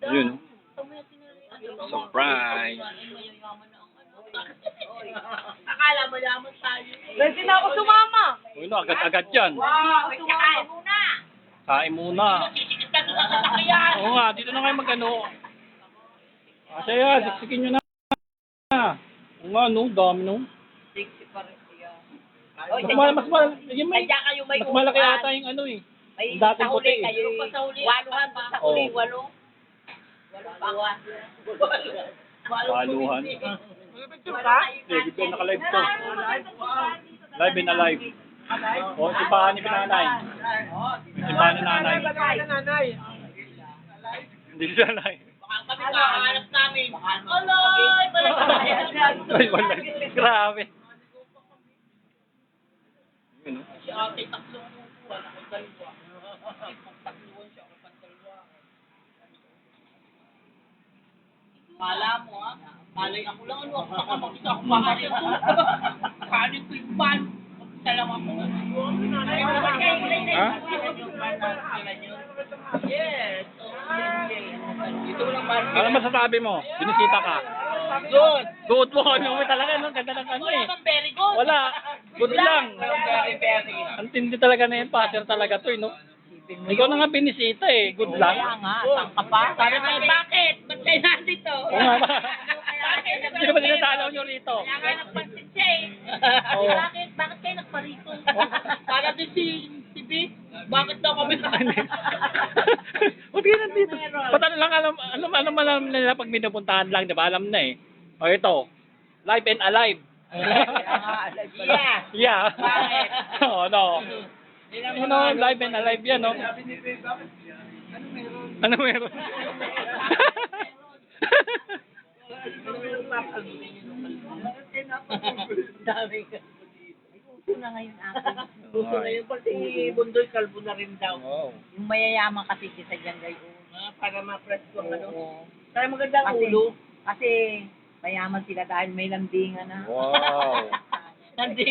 Yun. Surprise. Akala mo yaman tayo. Pwede na ako sumama. Uy, no, agad-agad yan. Wow, kain muna. Kain muna. Sisikit ka doon sa sasakyan. Oo nga, dito na kayo mag-ano. Asaya, siksikin nyo na. Oo nga, no, dami no. 60 pa rin siya. Mas malaki ata yung ano eh. May Yung dating sa huli puti eh. kayo. Waluhan pa sa huli, walo. Paluhan. Sige, good naka-live to. Live and alive. O, simbahan ni Pinanay. Simbahan ni Nanay. Hindi siya live. Baka kami makahanap namin. Aloy! Ay, wala. Grabe. Yun, no? Si ate tatlong upuan, ako dalawa. Pagtakluan siya, ako pagdalawa. Kala mo ha? Malay ako lang ano, ako baka mag-isa ako makasin ko. Kanin ko yung pan. Mag-isa lang ako. Ha? Yes. Ito lang ba? Ano masasabi mo? Binisita ka? Good. Good mo. Ano mo talaga, no? Ganda ng ano Wala eh. bang very good? Wala. Good lang. Very, very. Ang tindi talaga na yung passer talaga to, eh, no? Ikaw na nga binisita eh. Good lang. Kaya nga, saan ka pa? Sabi tayo, bakit? Ba't kayo nandito? Oo nga ba? Sino ba dinadalaw nyo rito? Kaya nga nagpansin siya eh. Oo. Bakit kayo nagparito? Para din si B, bakit daw kami Huwag kayo nandito. Ba't ano lang, alam nila pag minupuntahan lang, di ba? Alam na eh. O ito, live and alive. Yeah. Yeah. Bakit? Oo, no. You know, live and alive yan, no? Ano meron? Dami ka. Gusto na ngayon akin. Gusto na yun. Pati Bundoy Kalbo na rin daw. Wow. Yung mayayaman kasi sa dyan gayon. Para ma-press ko ano. Oo. Para magandang Kasi- ulo. Kasi mayaman sila dahil may lambingan na. Wow. Nandito.